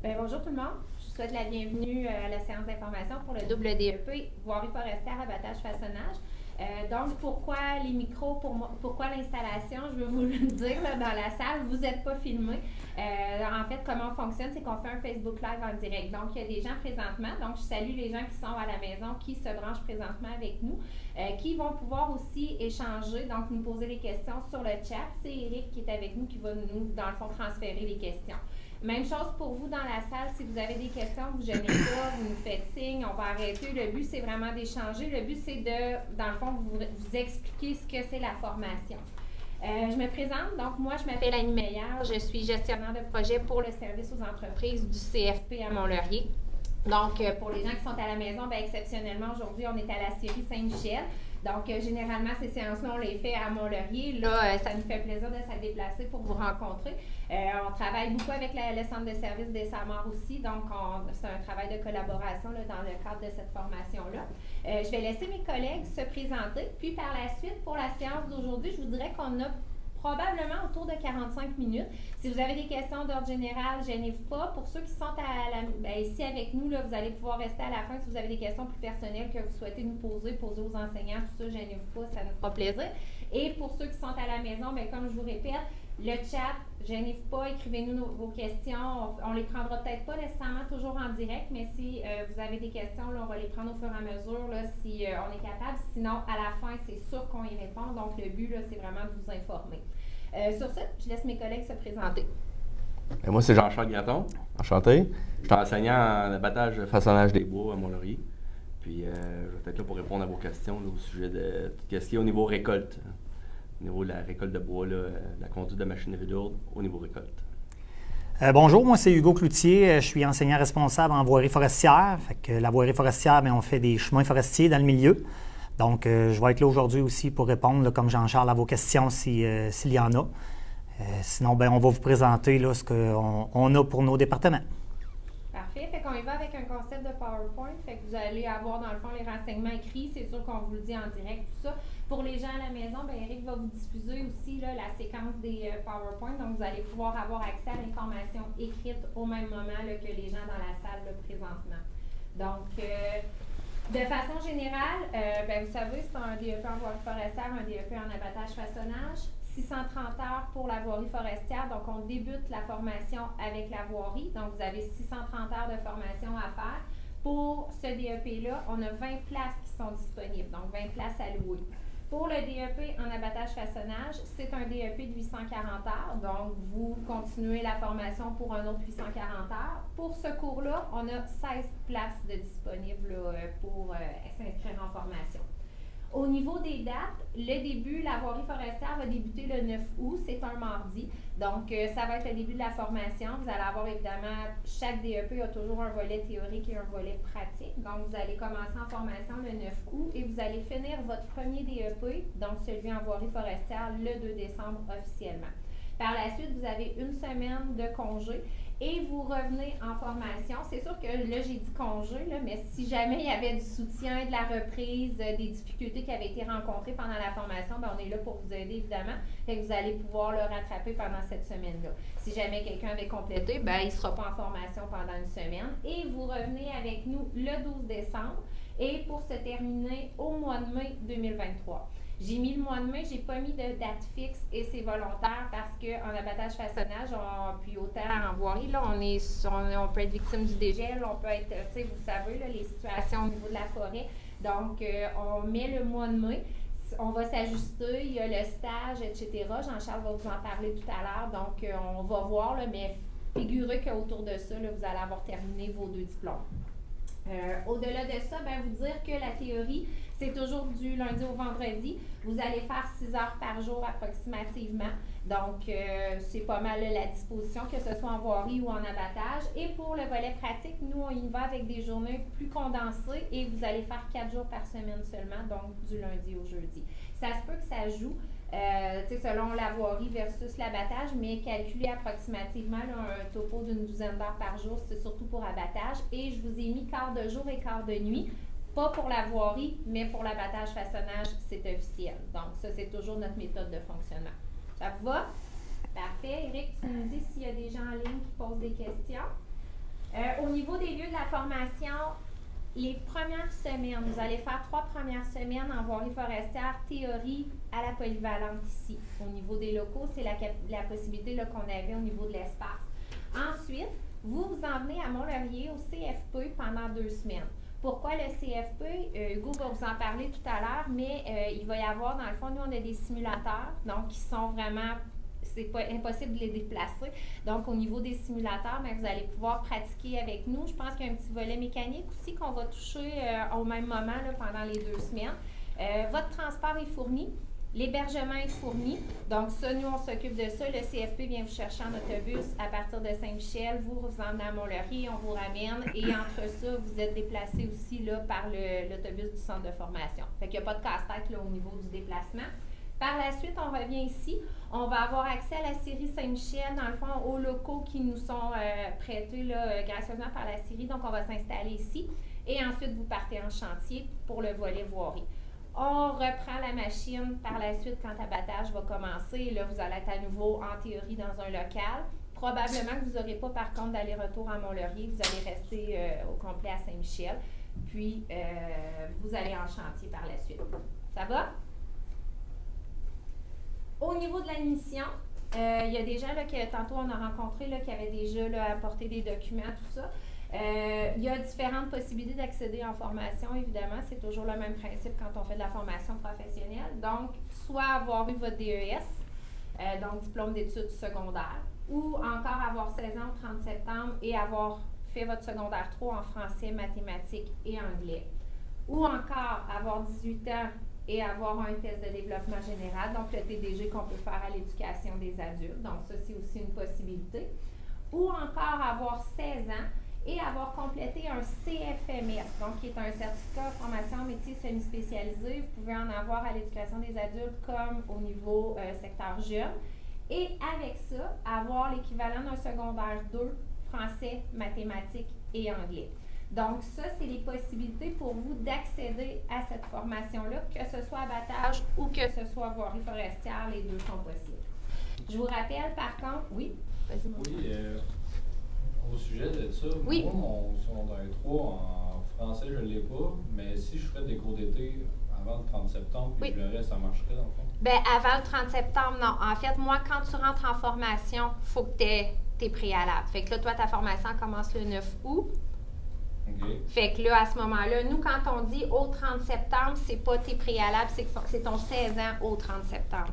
Bonjour tout le monde. Je vous souhaite la bienvenue à la séance d'information pour le double DEP, voirie forestière, abattage, façonnage. Donc, pourquoi les micros, pourquoi l'installation? Je veux vous le dire là, dans la salle, vous n'êtes pas filmé. En fait, comment on fonctionne, c'est qu'on fait un Facebook Live en direct. Donc, il y a des gens présentement. Donc, je salue les gens qui sont à la maison, qui se branchent présentement avec nous, qui vont pouvoir aussi échanger, donc nous poser les questions sur le chat. C'est Eric qui est avec nous, qui va nous, dans le fond, transférer les questions. Même chose pour vous dans la salle, si vous avez des questions, vous ne gênez pas, vous nous faites signe, on va arrêter. Le but, c'est vraiment d'échanger. Le but, c'est de, dans le fond, vous expliquer ce que c'est la formation. Je me présente, donc moi, je m'appelle Annie Meillard, je suis gestionnaire de projet pour le service aux entreprises du CFP à Mont-Laurier. Donc, pour les gens qui sont à la maison, exceptionnellement, aujourd'hui, on est à la Scierie Saint-Michel. Donc, généralement, ces séances-là, on les fait à Mont-Laurier. Là, ça nous fait plaisir de se déplacer pour vous rencontrer. On travaille beaucoup avec le centre de service des SAMAR aussi. Donc, c'est un travail de collaboration là, dans le cadre de cette formation-là. Je vais laisser mes collègues se présenter. Puis, par la suite, pour la séance d'aujourd'hui, je vous dirais qu'on a probablement autour de 45 minutes. Si vous avez des questions d'ordre général, gênez-vous pas. Pour ceux qui sont ici avec nous, là, vous allez pouvoir rester à la fin. Si vous avez des questions plus personnelles que vous souhaitez nous poser aux enseignants, tout ça, gênez-vous pas, ça nous fera plaisir. Et pour ceux qui sont à la maison, comme je vous répète, le chat, gênez-vous pas, écrivez-nous vos questions. On les prendra peut-être pas nécessairement toujours en direct, mais si vous avez des questions, là, on va les prendre au fur et à mesure là, si on est capable. Sinon, à la fin, c'est sûr qu'on y répond. Donc, le but, là, c'est vraiment de vous informer. Sur ce, je laisse mes collègues se présenter. Moi, c'est Jean-Charles Gratton. Enchanté. Je suis enseignant en abattage façonnage des bois à Mont-Laurier. Puis, je vais être là pour répondre à vos questions là, au sujet de tout ce qui est au niveau récolte. Au niveau de la récolte de bois, là, la conduite de machinerie lourde au niveau récolte. Bonjour, moi c'est Hugo Cloutier, je suis enseignant responsable en voirie forestière. Fait que la voirie forestière, on fait des chemins forestiers dans le milieu. Donc, je vais être là aujourd'hui aussi pour répondre, là, comme Jean-Charles, à vos questions s'il y en a. Sinon, on va vous présenter là, ce qu'on a pour nos départements. Parfait. Fait qu'on y va avec un concept de PowerPoint. Fait que vous allez avoir, dans le fond, les renseignements écrits. C'est sûr qu'on vous le dit en direct, tout ça. Pour les gens à la maison, Eric va vous diffuser aussi là, la séquence des PowerPoint. Donc, vous allez pouvoir avoir accès à l'information écrite au même moment là, que les gens dans la salle là, présentement. Donc, de façon générale, vous savez, c'est un DEP en voirie forestière, un DEP en abattage façonnage. 630 heures pour la voirie forestière. Donc, on débute la formation avec la voirie. Donc, vous avez 630 heures de formation à faire. Pour ce DEP-là, on a 20 places qui sont disponibles. Donc, 20 places à louer. Pour le DEP en abattage-façonnage, c'est un DEP de 840 heures. Donc, vous continuez la formation pour un autre 840 heures. Pour ce cours-là, on a 16 places de disponibles là, pour s'inscrire en formation. Au niveau des dates, le début, la voirie forestière va débuter le 9 août, c'est un mardi. Donc, ça va être le début de la formation. Vous allez avoir évidemment, chaque DEP a toujours un volet théorique et un volet pratique. Donc, vous allez commencer en formation le 9 août et vous allez finir votre premier DEP, donc celui en voirie forestière, le 2 décembre officiellement. Par la suite, vous avez une semaine de congé et vous revenez en formation. C'est sûr que là, j'ai dit congé, là, mais si jamais il y avait du soutien, de la reprise, des difficultés qui avaient été rencontrées pendant la formation, on est là pour vous aider, évidemment. Fait que vous allez pouvoir le rattraper pendant cette semaine-là. Si jamais quelqu'un avait complété, il ne sera pas en formation pendant une semaine. Et vous revenez avec nous le 12 décembre et pour se terminer au mois de mai 2023. J'ai mis le mois de mai, j'ai pas mis de date fixe et c'est volontaire parce qu'en abattage-façonnage, puis autant en voirie, là, on peut être victime du dégel, on peut être, vous savez, là, les situations au niveau de la forêt. Donc, on met le mois de mai, on va s'ajuster, il y a le stage, etc. Jean-Charles va vous en parler tout à l'heure, donc on va voir, là, mais figurez qu'autour de ça, là, vous allez avoir terminé vos 2 diplômes. Au-delà de ça, vous dire que la théorie, c'est toujours du lundi au vendredi. Vous allez faire 6 heures par jour approximativement. Donc, c'est pas mal la disposition, que ce soit en voirie ou en abattage. Et pour le volet pratique, nous, on y va avec des journées plus condensées et vous allez faire 4 jours par semaine seulement, donc du lundi au jeudi. Ça se peut que ça joue. Selon la voirie versus l'abattage, mais calculé approximativement là, un topo d'une 12aine d'heures par jour, c'est surtout pour abattage. Et je vous ai mis quart de jour et quart de nuit, pas pour la voirie, mais pour l'abattage-façonnage, c'est officiel. Donc, ça, c'est toujours notre méthode de fonctionnement. Ça vous va? Parfait. Eric, tu nous dis s'il y a des gens en ligne qui posent des questions. Au niveau des lieux de la formation, les premières semaines, vous allez faire 3 premières semaines en voirie forestière, théorie à la polyvalente ici. Au niveau des locaux, c'est la possibilité là, qu'on avait au niveau de l'espace. Ensuite, vous en venez à Mont-Laurier au CFP pendant 2 semaines. Pourquoi le CFP? Hugo va vous en parler tout à l'heure, mais il va y avoir, dans le fond, nous, on a des simulateurs, donc qui sont vraiment, c'est pas impossible de les déplacer. Donc, au niveau des simulateurs, bien, vous allez pouvoir pratiquer avec nous. Je pense qu'il y a un petit volet mécanique aussi qu'on va toucher au même moment là, pendant les 2 semaines. Votre transport est fourni. L'hébergement est fourni. Donc, ça, nous, on s'occupe de ça. Le CFP vient vous chercher en autobus à partir de Saint-Michel. Vous emmenez à Mont-Laurier, on vous ramène. Et entre ça, vous êtes déplacé aussi là, par l'autobus du centre de formation. Fait qu'il n'y a pas de casse-tête là, au niveau du déplacement. Par la suite, on revient ici. On va avoir accès à la Scierie Saint-Michel, dans le fond, aux locaux qui nous sont prêtés là, gracieusement par la Scierie. Donc, on va s'installer ici. Et ensuite, vous partez en chantier pour le volet voirie. On reprend la machine par la suite quand l'abattage va commencer. Et là, vous allez être à nouveau en théorie dans un local. Probablement que vous n'aurez pas, par contre, d'aller-retour à Mont-Laurier. Vous allez rester au complet à Saint-Michel. Puis, vous allez en chantier par la suite. Ça va? Au niveau de l'admission, il y a des gens là, que tantôt on a rencontrés là, qui avaient déjà là, apporté des documents, tout ça. Il y a différentes possibilités d'accéder en formation, évidemment. C'est toujours le même principe quand on fait de la formation professionnelle. Donc, soit avoir eu votre DES, donc diplôme d'études secondaires, ou encore avoir 16 ans au 30 septembre et avoir fait votre secondaire 3 en français, mathématiques et anglais. Ou encore avoir 18 ans et avoir un test de développement général, donc le TDG qu'on peut faire à l'éducation des adultes. Donc, ça, c'est aussi une possibilité. Ou encore avoir 16 ans et avoir complété un CFMS, donc qui est un certificat de formation en métier semi-spécialisé. Vous pouvez en avoir à l'éducation des adultes comme au niveau secteur jeune. Et avec ça, avoir l'équivalent d'un secondaire 2, français, mathématiques et anglais. Donc, ça, c'est les possibilités pour vous d'accéder à cette formation-là, que ce soit abattage ou que ce soit voirie forestière, les deux sont possibles. Je vous rappelle, par contre, oui, vas-y. Oui, au sujet de ça, oui. Moi, mon secondaire 3 en français, je ne l'ai pas, mais si je ferais des cours d'été avant le 30 septembre, puis oui. le reste, ça marcherait dans le fond? Bien, avant le 30 septembre, non. En fait, moi, quand tu rentres en formation, il faut que tu aies tes préalables. Fait que là, toi, ta formation commence le 9 août. Okay. Fait que là, à ce moment-là, nous, quand on dit au 30 septembre, c'est pas tes préalables, c'est ton 16 ans au 30 septembre.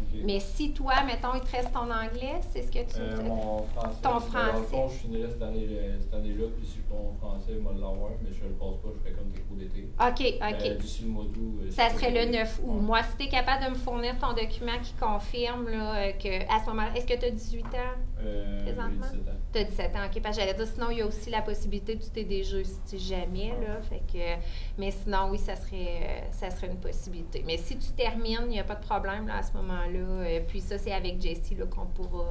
Okay. Mais si toi, mettons, il te reste ton anglais, c'est ce que tu... mon français. Ton français. Dans le fond, je finirais cette année-là, puis si je prends mon français, je vais l'avoir, mais je ne le passe pas, je ferais comme des cours d'été. OK. D'ici le mois d'août. Ça serait le 9 août. Moi, si tu es capable de me fournir ton document qui confirme là, qu'à ce moment-là, est-ce que tu as 18 ans présentement? 17 ans. Tu as 17 ans, OK. Parce que j'allais dire, sinon, il y a aussi la possibilité du TDG si jamais, là. Fait que, mais sinon, oui, ça serait une possibilité. Mais si tu termines, il n'y a pas de problème là, à ce moment-là. Puis ça, c'est avec Jessie là, qu'on pourra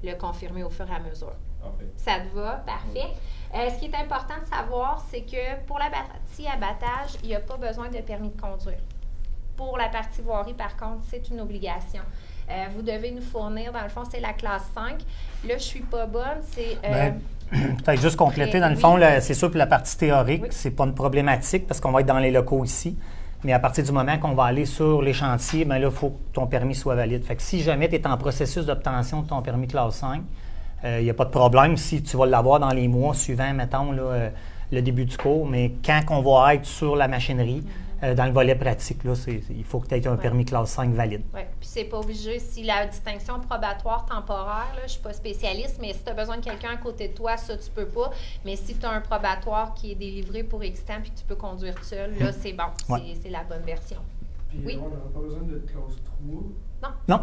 le confirmer au fur et à mesure. Parfait. Ça te va? Parfait. Oui. Ce qui est important de savoir, c'est que pour la partie abattage, il n'y a pas besoin de permis de conduire. Pour la partie voirie, par contre, c'est une obligation. Vous devez nous fournir, dans le fond, c'est la classe 5. Là, je suis pas bonne, c'est... peut-être juste compléter, dans le fond, c'est sûr que la partie théorique, c'est pas une problématique parce qu'on va être dans les locaux ici. Mais à partir du moment qu'on va aller sur les chantiers, bien là, il faut que ton permis soit valide. Fait que si jamais tu es en processus d'obtention de ton permis classe 5, il n'y a pas de problème si tu vas l'avoir dans les mois suivants, mettons, là, le début du cours. Mais quand on va être sur la machinerie, dans le volet pratique, là, il faut que tu aies un permis classe 5 valide. Oui, puis c'est pas obligé. Si la distinction probatoire temporaire, là, je ne suis pas spécialiste, mais si tu as besoin de quelqu'un à côté de toi, ça, tu peux pas. Mais si tu as un probatoire qui est délivré pour X temps puis que tu peux conduire seul, là, c'est bon. C'est la bonne version. Puis oui. On n'aura pas besoin de classe 3. Non. Non.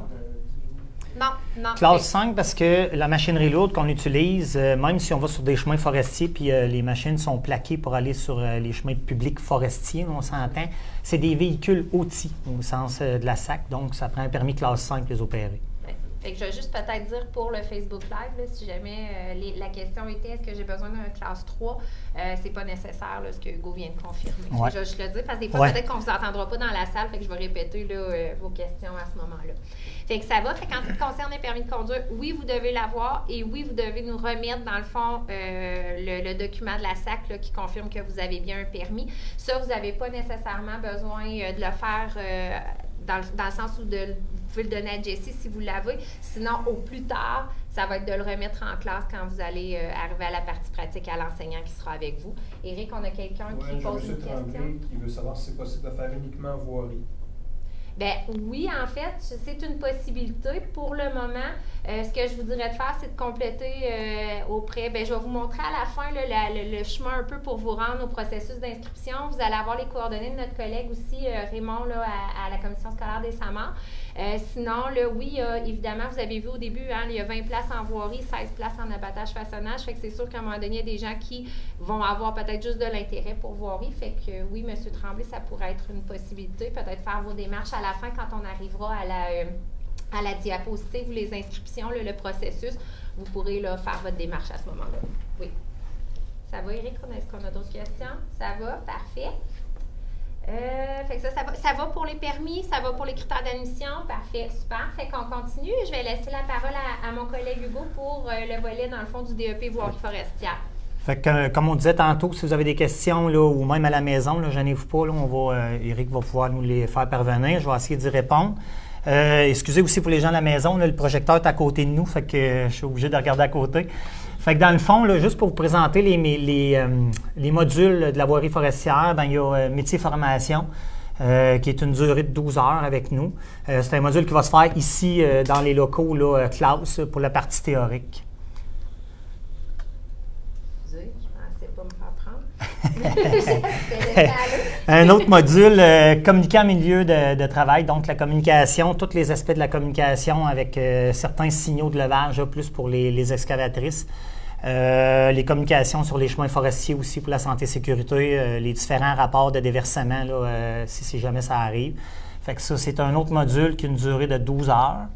Classe 5, parce que la machinerie lourde qu'on utilise, même si on va sur des chemins forestiers, puis les machines sont plaquées pour aller sur les chemins publics forestiers, on s'entend, c'est des véhicules outils au sens de la SAC, donc ça prend un permis classe 5 pour les opérer. Oui. Fait que je vais juste peut-être dire pour le Facebook Live, là, si jamais la question était est-ce que j'ai besoin d'un classe 3, c'est pas nécessaire là, ce que Hugo vient de confirmer. Ouais. Je vais juste le dire parce que des fois, Ouais. peut-être qu'on ne vous entendra pas dans la salle, fait que je vais répéter là, vos questions à ce moment-là. Fait que ça va. Fait qu'en ce qui concerne les permis de conduire, oui, vous devez l'avoir et oui, vous devez nous remettre, dans le fond, le document de la SAC là, qui confirme que vous avez bien un permis. Ça, vous n'avez pas nécessairement besoin de le faire dans le sens où vous pouvez le donner à Jessie si vous l'avez. Sinon, au plus tard, ça va être de le remettre en classe quand vous allez arriver à la partie pratique à l'enseignant qui sera avec vous. Éric, on a quelqu'un qui pose une question. Tremblay qui veut savoir si c'est possible de faire uniquement voirie. Bien, oui, en fait, c'est une possibilité. Pour le moment, ce que je vous dirais de faire, c'est de compléter auprès. Bien, je vais vous montrer à la fin là, le chemin un peu pour vous rendre au processus d'inscription. Vous allez avoir les coordonnées de notre collègue aussi, Raymond, là, à la commission scolaire des Samars. Sinon, là, oui, évidemment, vous avez vu au début, hein, il y a 20 places en voirie, 16 places en abattage-façonnage. Fait que c'est sûr qu'à un moment donné, il y a des gens qui vont avoir peut-être juste de l'intérêt pour voirie. Fait que oui, M. Tremblay, ça pourrait être une possibilité. Peut-être faire vos démarches à la fin quand on arrivera à la diapositive ou les inscriptions, là, le processus. Vous pourrez là, faire votre démarche à ce moment-là. Oui. Ça va, Éric? Est-ce qu'on a d'autres questions? Ça va? Parfait. Fait que ça va pour les permis, ça va pour les critères d'admission. Parfait, super. Fait qu'on continue. Je vais laisser la parole à mon collègue Hugo pour le volet, dans le fond, du DEP voirie forestière. Fait que, comme on disait tantôt, si vous avez des questions là, ou même à la maison, ne gênez-vous pas, là, Éric va pouvoir nous les faire parvenir. Je vais essayer d'y répondre. Excusez aussi pour les gens à la maison, là, le projecteur est à côté de nous, fait que je suis obligé de regarder à côté. Fait que dans le fond, là, juste pour vous présenter les modules de la voirie forestière, ben, il y a métier formation, qui est une durée de 12 heures avec nous. C'est un module qui va se faire ici dans les locaux là, classe pour la partie théorique. Je pensais pas me faire prendre. Un autre module, communiquer en milieu de travail, donc la communication, tous les aspects de la communication avec certains signaux de levage, là, plus pour les excavatrices. Les communications sur les chemins forestiers aussi pour la santé et sécurité, les différents rapports de déversement, là, si jamais ça arrive. Fait que ça, c'est un autre module qui a une durée de 12 heures.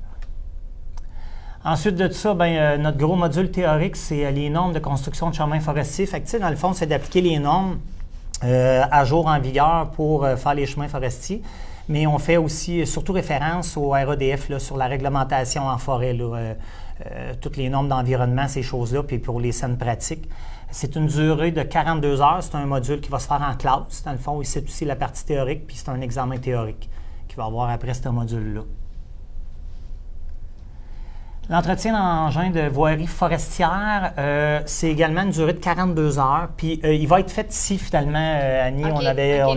Ensuite de ça, notre gros module théorique, c'est les normes de construction de chemins forestiers. Fait que, dans le fond, c'est d'appliquer les normes à jour en vigueur pour faire les chemins forestiers. Mais on fait aussi surtout référence au REDF là, sur la réglementation en forêt, là, toutes les normes d'environnement, ces choses-là, puis pour les scènes pratiques. C'est une durée de 42 heures. C'est un module qui va se faire en classe. Dans le fond, c'est aussi la partie théorique, puis c'est un examen théorique qu'il va avoir après ce module-là. L'entretien d'engins de voirie forestière, c'est également une durée de 42 heures. Puis il va être fait ici, finalement, Annie, on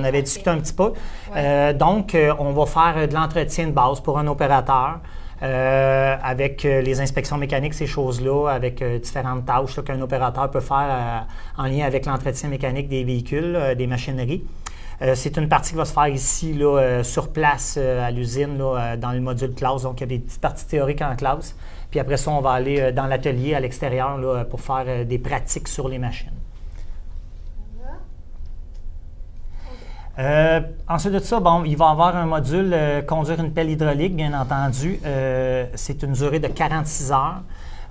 avait discuté un petit peu. Ouais. Donc, on va faire de l'entretien de base pour un opérateur avec les inspections mécaniques, ces choses-là, avec différentes tâches là, qu'un opérateur peut faire en lien avec l'entretien mécanique des véhicules, des machineries. C'est une partie qui va se faire ici, là, sur place, à l'usine, là, dans le module classe. Donc, il y a des petites parties théoriques en classe. Puis après ça, on va aller dans l'atelier à l'extérieur là, pour faire des pratiques sur les machines. Ensuite de ça, il va y avoir un module conduire une pelle hydraulique, bien entendu. C'est une durée de 46 heures.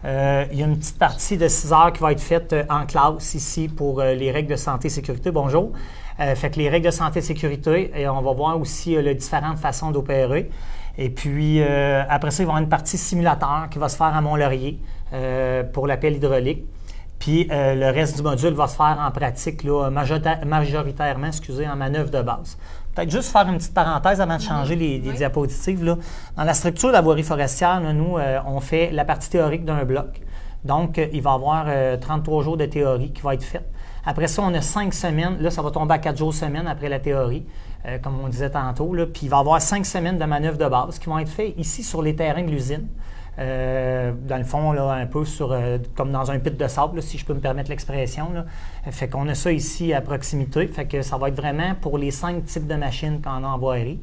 Il y a une petite partie de 6 heures qui va être faite en classe ici pour les règles de santé et sécurité. Bonjour. Fait que les règles de santé et sécurité, et on va voir aussi les différentes façons d'opérer. Et puis, après ça, il va y avoir une partie simulateur qui va se faire à Mont-Laurier pour la pelle hydraulique. Puis, le reste du module va se faire en pratique, là, majoritairement, en manœuvre de base. Peut-être juste faire une petite parenthèse avant de changer les diapositives. Là. Dans la structure de la voirie forestière, là, nous, on fait la partie théorique d'un bloc. Donc, il va y avoir 33 jours de théorie qui va être faite. Après ça, on a 5 semaines. Là, ça va tomber à 4 jours semaine après la théorie, comme on disait tantôt. Là. Puis, il va y avoir 5 semaines de manœuvre de base qui vont être faites ici sur les terrains de l'usine. Dans le fond, là, un peu comme dans un pit de sable, là, si je peux me permettre l'expression. Là. Fait qu'on a ça ici à proximité. Fait que ça va être vraiment pour les 5 types de machines qu'on a en voirie.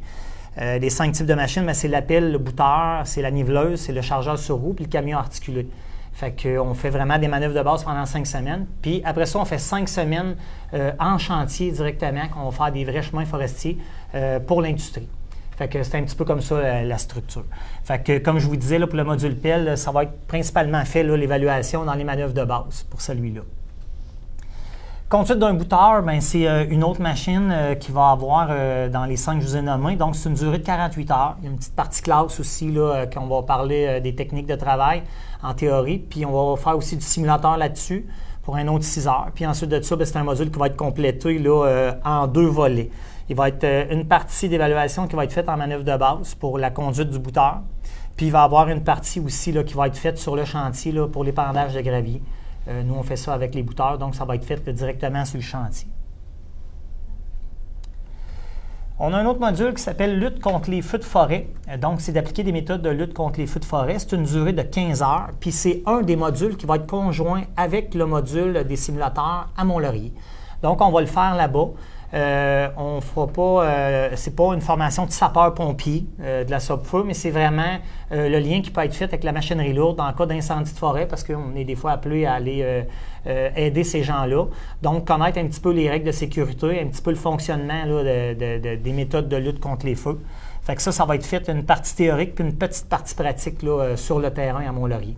Les 5 types de machines, c'est la pelle, le bouteur, c'est la niveleuse, c'est le chargeur sur roue, puis le camion articulé. Fait qu'on fait vraiment des manœuvres de base pendant 5 semaines. Puis après ça, on fait 5 semaines en chantier directement, qu'on va faire des vrais chemins forestiers pour l'industrie. Fait que c'est un petit peu comme ça la structure. Fait que comme je vous disais, là, pour le module pelle, ça va être principalement fait l'évaluation dans les manœuvres de base pour celui-là. Conduite d'un booteur, ben, c'est une autre machine qui va avoir dans les 5 que je vous ai nommés. Donc, c'est une durée de 48 heures. Il y a une petite partie classe aussi, là, qu'on va parler des techniques de travail en théorie. Puis, on va faire aussi du simulateur là-dessus pour un autre 6 heures. Puis ensuite de ça, ben, c'est un module qui va être complété là, en 2 volets. Il va être une partie d'évaluation qui va être faite en manœuvre de base pour la conduite du booteur. Puis il va y avoir une partie aussi là, qui va être faite sur le chantier là, pour l'épandage de gravier. Nous, on fait ça avec les booteurs, donc ça va être fait directement sur le chantier. On a un autre module qui s'appelle lutte contre les feux de forêt. Donc, c'est d'appliquer des méthodes de lutte contre les feux de forêt. C'est une durée de 15 heures. Puis, c'est un des modules qui va être conjoint avec le module des simulateurs à Mont-Laurier. Donc, on va le faire là-bas. On fera pas, c'est pas une formation de sapeur-pompier de la SOPFEU, mais c'est vraiment le lien qui peut être fait avec la machinerie lourde en cas d'incendie de forêt, parce qu'on est des fois appelé à aller aider ces gens-là. Donc, connaître un petit peu les règles de sécurité, un petit peu le fonctionnement là, des méthodes de lutte contre les feux. Fait que ça va être fait une partie théorique puis une petite partie pratique là, sur le terrain à Mont-Laurier.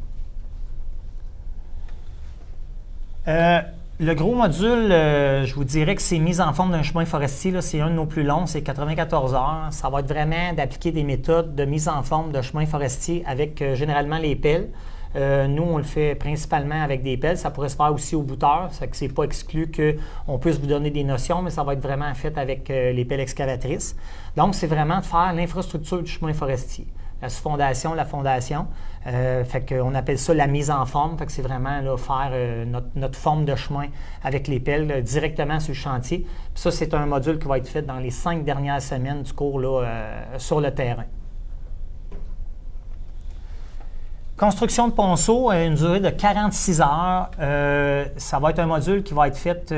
Le gros module, je vous dirais que c'est mise en forme d'un chemin forestier. Là, c'est un de nos plus longs, c'est 94 heures. Ça va être vraiment d'appliquer des méthodes de mise en forme de chemin forestier avec généralement les pelles. Nous, on le fait principalement avec des pelles. Ça pourrait se faire aussi au booteur. Ça que c'est pas exclu qu'on puisse vous donner des notions, mais ça va être vraiment fait avec les pelles excavatrices. Donc, c'est vraiment de faire l'infrastructure du chemin forestier. La sous-fondation, la fondation. Fait qu'on appelle ça la mise en forme. Fait que c'est vraiment là, faire notre forme de chemin avec les pelles directement sur le chantier. Puis ça, c'est un module qui va être fait dans les 5 dernières semaines du cours là, sur le terrain. Construction de ponceau, une durée de 46 heures. Ça va être un module qui va être fait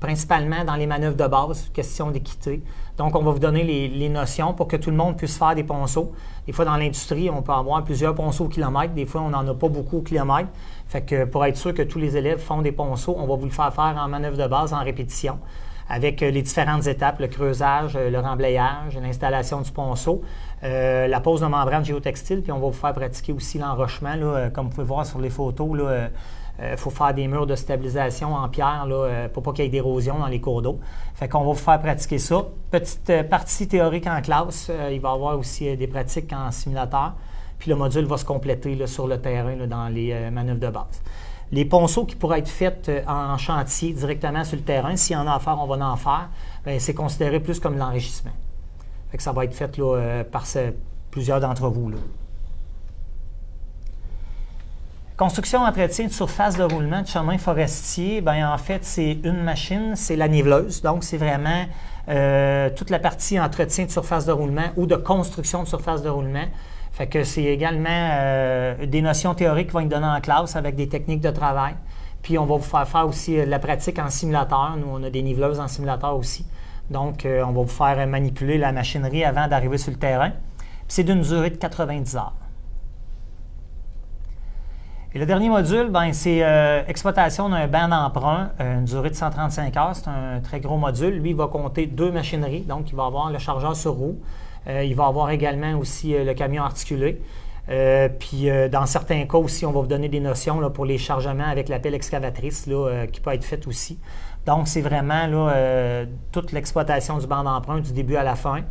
principalement dans les manœuvres de base, question d'équité. Donc, on va vous donner les notions pour que tout le monde puisse faire des ponceaux. Des fois, dans l'industrie, on peut avoir plusieurs ponceaux au kilomètre. Des fois, on n'en a pas beaucoup au kilomètre. Fait que pour être sûr que tous les élèves font des ponceaux, on va vous le faire faire en manœuvre de base, en répétition, avec les différentes étapes, le creusage, le remblayage, l'installation du ponceau, la pose de membrane géotextile, puis on va vous faire pratiquer aussi l'enrochement. Là, comme vous pouvez voir sur les photos, il faut faire des murs de stabilisation en pierre là, pour pas qu'il y ait d'érosion dans les cours d'eau. Fait qu'on va vous faire pratiquer ça. Petite partie théorique en classe. Il va y avoir aussi des pratiques en simulateur. Puis le module va se compléter là, sur le terrain là, dans les manœuvres de base. Les ponceaux qui pourraient être faits en chantier directement sur le terrain, s'il y en a à faire, on va en faire. Bien, c'est considéré plus comme de l'enrichissement. Fait que ça va être fait là, par plusieurs d'entre vous. Là. Construction, entretien de surface de roulement de chemin forestier, bien, en fait, c'est une machine, c'est la niveleuse. Donc, c'est vraiment toute la partie entretien de surface de roulement ou de construction de surface de roulement. Fait que c'est également des notions théoriques qui vont être données en classe avec des techniques de travail. Puis, on va vous faire aussi de la pratique en simulateur. Nous, on a des niveleuses en simulateur aussi. Donc, on va vous faire manipuler la machinerie avant d'arriver sur le terrain. Puis, c'est d'une durée de 90 heures. Et le dernier module, ben, c'est exploitation d'un banc d'emprunt, une durée de 135 heures. C'est un très gros module. Lui, il va compter 2 machineries. Donc, il va avoir le chargeur sur roue. Il va avoir également aussi le camion articulé. Puis, dans certains cas aussi, on va vous donner des notions là, pour les chargements avec la pelle excavatrice là, qui peut être faite aussi. Donc, c'est vraiment là, toute l'exploitation du banc d'emprunt du début à la fin.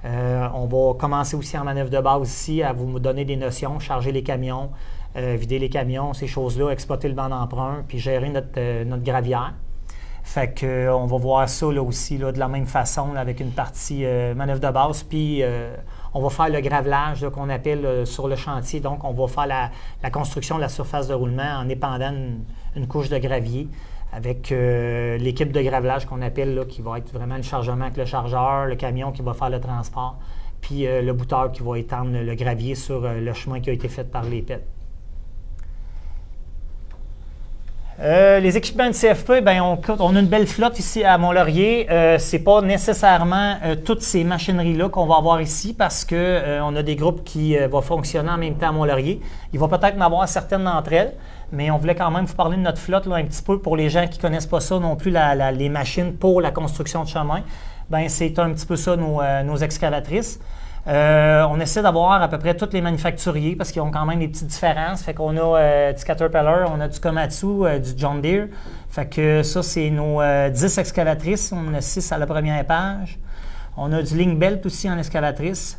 On va commencer aussi en manœuvre de base ici à vous donner des notions, charger les camions, vider les camions, ces choses-là, exploiter le banc d'emprunt, puis gérer notre gravière. Fait qu'on va voir ça là, aussi là, de la même façon là, avec une partie manœuvre de base, puis on va faire le gravelage là, qu'on appelle sur le chantier. Donc, on va faire la construction de la surface de roulement en épandant une couche de gravier avec l'équipe de gravelage qu'on appelle, là, qui va être vraiment le chargement avec le chargeur, le camion qui va faire le transport, puis le booteur qui va étendre le gravier sur le chemin qui a été fait par les pelles. Les équipements de CFP, bien, on a une belle flotte ici à Mont-Laurier. Ce n'est pas nécessairement toutes ces machineries-là qu'on va avoir ici parce qu'on a des groupes qui vont fonctionner en même temps à Mont-Laurier. Il va peut-être en avoir certaines d'entre elles, mais on voulait quand même vous parler de notre flotte là, un petit peu pour les gens qui ne connaissent pas ça non plus, les machines pour la construction de chemin. Bien, c'est un petit peu ça nos excavatrices. On essaie d'avoir à peu près tous les manufacturiers parce qu'ils ont quand même des petites différences. Fait qu'on a du Caterpillar, on a du Komatsu, du John Deere. Fait que ça, c'est nos 10 excavatrices. On en a 6 à la première page. On a du Link-Belt aussi en excavatrice.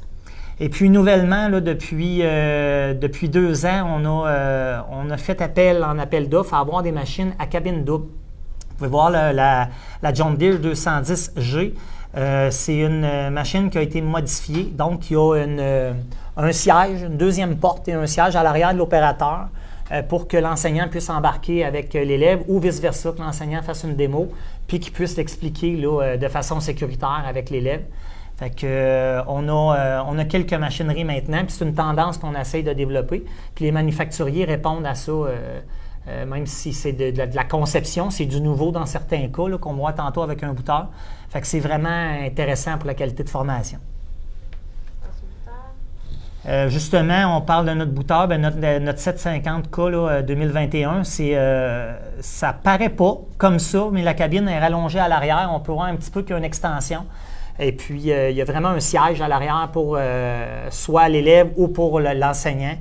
Et puis, nouvellement, là, depuis 2 ans, on a fait appel en appel d'offres à avoir des machines à cabine double. Vous pouvez voir la John Deere 210G. C'est une machine qui a été modifiée. Donc, il y a un siège, une deuxième porte et un siège à l'arrière de l'opérateur pour que l'enseignant puisse embarquer avec l'élève ou vice-versa, que l'enseignant fasse une démo puis qu'il puisse l'expliquer là, de façon sécuritaire avec l'élève. Fait que, on a quelques machineries maintenant, puis c'est une tendance qu'on essaye de développer. Puis les manufacturiers répondent à ça, même si c'est de la conception, c'est du nouveau dans certains cas, là, qu'on voit tantôt avec un bouteur. Fait que c'est vraiment intéressant pour la qualité de formation. Justement, on parle de notre bouteur, notre 750K là, 2021, ça paraît pas comme ça, mais la cabine est rallongée à l'arrière. On peut voir un petit peu qu'il y a une extension. Et puis, il y a vraiment un siège à l'arrière pour soit l'élève ou pour l'enseignant.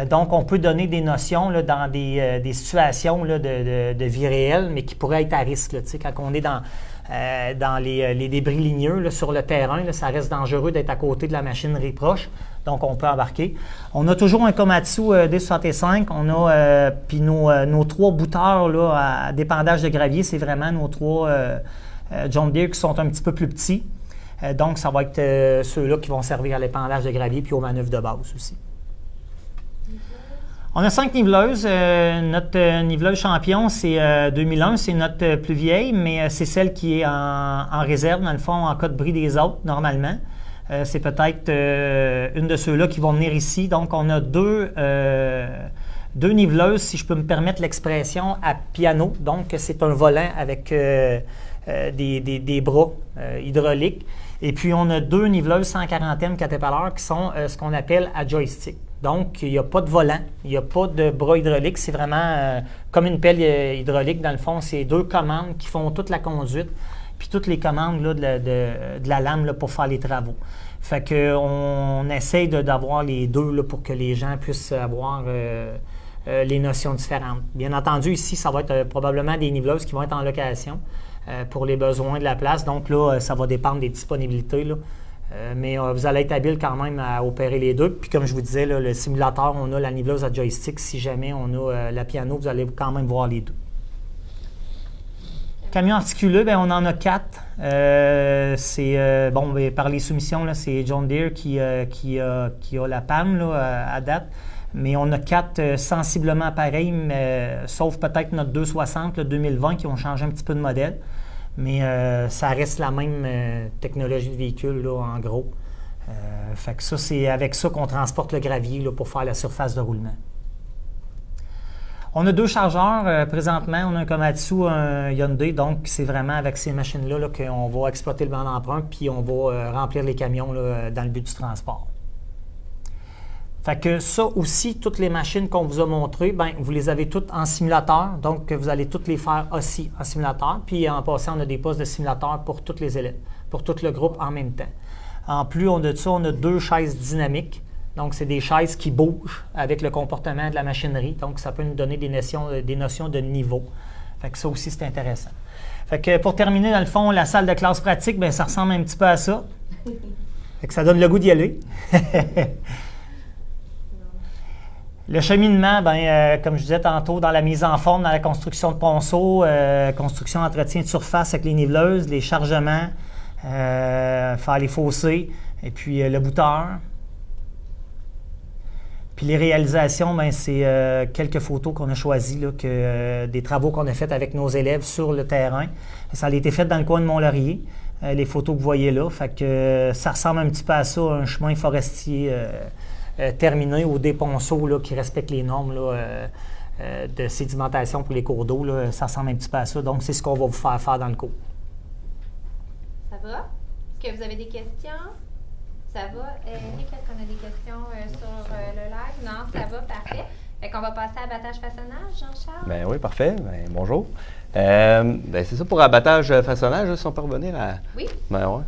Donc, on peut donner des notions là, dans des situations là, de vie réelle, mais qui pourraient être à risque. Là, quand on est dans les débris ligneux là, sur le terrain, là, ça reste dangereux d'être à côté de la machinerie proche. Donc, on peut embarquer. On a toujours un Komatsu D65. On a puis nos 3 bouteurs là, à dépendage de gravier, c'est vraiment nos 3 John Deere qui sont un petit peu plus petits. Donc, ça va être ceux-là qui vont servir à l'épandage de gravier puis aux manœuvres de base aussi. On a 5 niveleuses. Notre niveleuse champion, c'est 2001. C'est notre plus vieille, mais c'est celle qui est en réserve, dans le fond, en cas de bris des autres, normalement. C'est peut-être une de ceux-là qui vont venir ici. Donc, on a deux niveleuses, si je peux me permettre l'expression, à piano. Donc, c'est un volant avec des bras hydrauliques. Et puis, on a 2 niveleuses 140M Caterpillar qui sont ce qu'on appelle à joystick. Donc, il n'y a pas de volant, il n'y a pas de bras hydrauliques. C'est vraiment comme une pelle hydraulique. Dans le fond, c'est 2 commandes qui font toute la conduite, puis toutes les commandes là, de la lame là, pour faire les travaux. Fait qu'on essaye d'avoir les 2 là, pour que les gens puissent avoir les notions différentes. Bien entendu, ici, ça va être probablement des niveleuses qui vont être en location pour les besoins de la place. Donc là, ça va dépendre des disponibilités. Là. Mais vous allez être habile quand même à opérer les 2. Puis comme je vous disais, là, le simulateur, on a la niveleuse à joystick. Si jamais on a la piano, vous allez quand même voir les 2. Camion articulé, bien, on en a 4. Par les soumissions, là, c'est John Deere qui a la PAM là, à date. Mais on a 4 sensiblement pareils, sauf peut-être notre 260, le 2020, qui ont changé un petit peu de modèle. Mais ça reste la même technologie de véhicule, là, en gros. Fait que ça, c'est avec ça qu'on transporte le gravier là, pour faire la surface de roulement. On a 2 chargeurs présentement. On a un Komatsu, un Hyundai. Donc, c'est vraiment avec ces machines-là là, qu'on va exploiter le banc d'emprunt puis on va remplir les camions là, dans le but du transport. Fait que ça aussi, toutes les machines qu'on vous a montrées, bien, vous les avez toutes en simulateur. Donc, vous allez toutes les faire aussi en simulateur. Puis, en passant, on a des postes de simulateur pour tous les élèves, pour tout le groupe en même temps. En plus de ça, on a 2 chaises dynamiques. Donc, c'est des chaises qui bougent avec le comportement de la machinerie. Donc, ça peut nous donner des notions de niveau. Fait que ça aussi, c'est intéressant. Fait que pour terminer, dans le fond, la salle de classe pratique, bien, ça ressemble un petit peu à ça. Fait que ça donne le goût d'y aller. Le cheminement, comme je disais tantôt, dans la mise en forme, dans la construction de ponceaux, construction, entretien de surface avec les niveleuses, les chargements, faire les fossés, et puis le bouteur. Puis les réalisations, c'est quelques photos qu'on a choisies, là, des travaux qu'on a faits avec nos élèves sur le terrain. Ça a été fait dans le coin de Mont-Laurier, les photos que vous voyez là. Fait que ça ressemble un petit peu à ça, un chemin forestier terminé ou des ponceaux là, qui respectent les normes là, de sédimentation pour les cours d'eau. Là, ça ressemble un petit peu à ça. Donc, c'est ce qu'on va vous faire dans le cours. Ça va? Est-ce que vous avez des questions? Ça va? Eric, est-ce qu'on a des questions sur le live? Non, ça va, parfait. Fait qu'on va passer à abattage-façonnage, Jean-Charles. Ben oui, parfait. Ben, bonjour. C'est ça pour abattage-façonnage, si on peut revenir à... Oui. Ben ouais.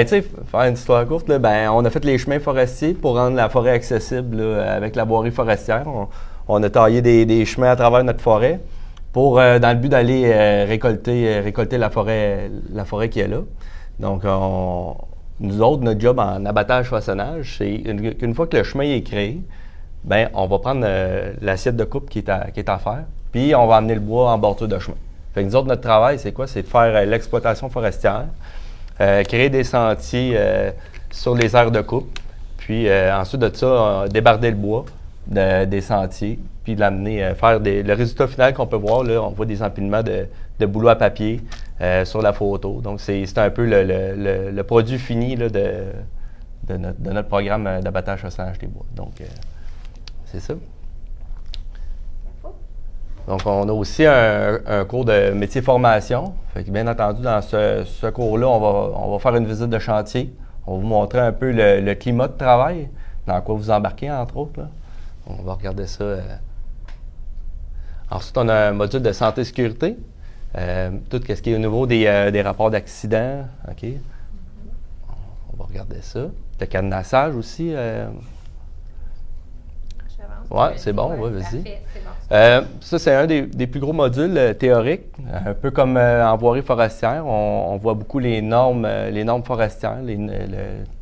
Tu sais, faire une histoire courte, là, ben, on a fait les chemins forestiers pour rendre la forêt accessible là, avec la boirie forestière. On a taillé des chemins à travers notre forêt pour, dans le but d'aller récolter la forêt qui est là. Donc, nous autres, notre job en abattage-façonnage, c'est qu'une fois que le chemin est créé, ben, on va prendre l'assiette de coupe qui est à faire, puis on va amener le bois en bordure de chemin. Fait que nous autres, notre travail, c'est quoi? C'est de faire l'exploitation forestière, créer des sentiers sur les aires de coupe, puis ensuite de ça, débarder le bois des sentiers, puis l'amener, le résultat final qu'on peut voir, là, on voit des empilements de bouleaux à papier sur la photo. Donc, c'est un peu le produit fini là, de notre programme d'abattage-façonnage des bois. Donc, c'est ça. Donc, on a aussi un cours de métier formation. Fait que, bien entendu, dans ce cours-là, on va faire une visite de chantier. On va vous montrer un peu le climat de travail, dans quoi vous embarquez, entre autres. Là. On va regarder ça. Ensuite, on a un module de santé-sécurité. Tout ce qui est au niveau des rapports d'accident. OK. On va regarder ça. Le cadenassage aussi. Oui, c'est bon, ouais, vas-y. Ça, c'est un des plus gros modules théoriques, un peu comme en voirie forestière. On voit beaucoup les normes forestières,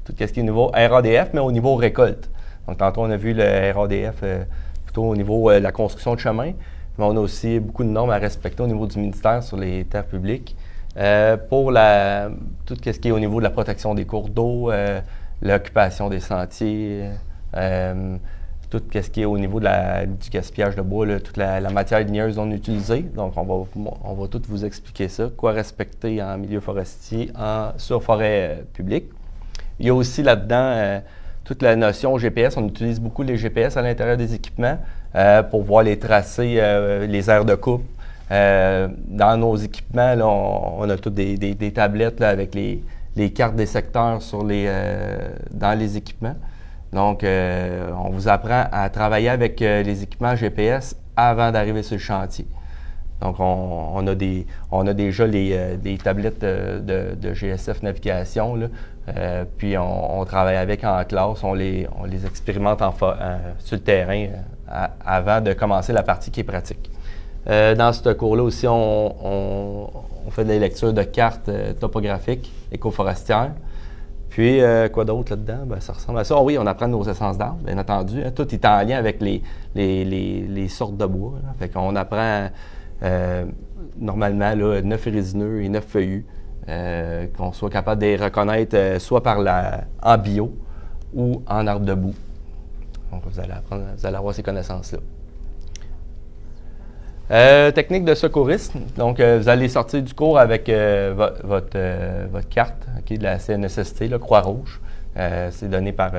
tout ce qui est au niveau RADF, mais au niveau récolte. Donc, tantôt, on a vu le RADF plutôt au niveau de la construction de chemin, mais on a aussi beaucoup de normes à respecter au niveau du ministère sur les terres publiques pour tout ce qui est au niveau de la protection des cours d'eau, l'occupation des sentiers, tout ce qui est au niveau du gaspillage de bois, là, toute la matière ligneuse non utilisée. Donc, on va tout vous expliquer ça, quoi respecter en milieu forestier, sur forêt publique. Il y a aussi là-dedans toute la notion GPS. On utilise beaucoup les GPS à l'intérieur des équipements pour voir les tracés, les aires de coupe. Dans nos équipements, là, on a toutes des tablettes là, avec les cartes des secteurs dans les équipements. Donc, on vous apprend à travailler avec les équipements GPS avant d'arriver sur le chantier. Donc, on a déjà des tablettes de GSF navigation, là, puis on travaille avec en classe, on les expérimente sur le terrain avant de commencer la partie qui est pratique. Dans ce cours-là aussi, on fait des lectures de cartes topographiques écoforestières. Puis, quoi d'autre là-dedans? Ben, ça ressemble à ça. Oui, on apprend nos essences d'arbres, bien entendu. Hein. Tout est en lien avec les sortes de bois. Là. Fait qu'on apprend normalement là, 9 résineux et 9 feuillus, qu'on soit capable de les reconnaître soit en bio ou en arbre de boue. Donc, vous allez avoir ces connaissances-là. Technique de secourisme. Donc, vous allez sortir du cours avec votre carte de la CNSST, là, Croix-Rouge. C'est donné par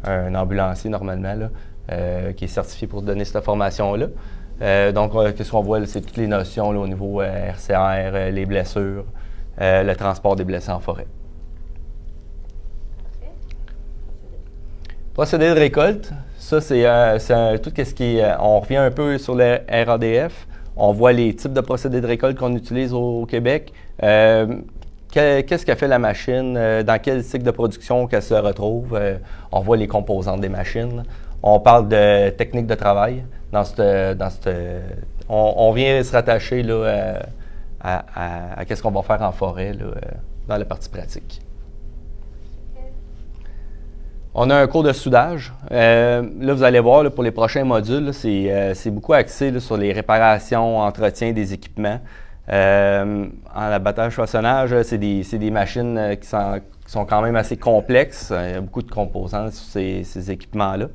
un ambulancier normalement, là, qui est certifié pour donner cette formation-là. Donc, qu'est-ce qu'on voit? Là, c'est toutes les notions là, au niveau RCR, les blessures, le transport des blessés en forêt. Procédé de récolte. Ça, c'est tout ce qui est... on revient un peu sur le RADF. On voit les types de procédés de récolte qu'on utilise au Québec. Qu'est-ce qu'a fait la machine? Dans quel cycle de production qu'elle se retrouve? On voit les composantes des machines. On parle de technique de travail. On vient se rattacher là, à qu'est-ce qu'on va faire en forêt là, dans la partie pratique. On a un cours de soudage. Là, vous allez voir, là, pour les prochains modules, là, c'est beaucoup axé là, sur les réparations, entretien des équipements. En abattage-façonnage, c'est des machines qui sont quand même assez complexes. Il y a beaucoup de composants sur ces équipements-là.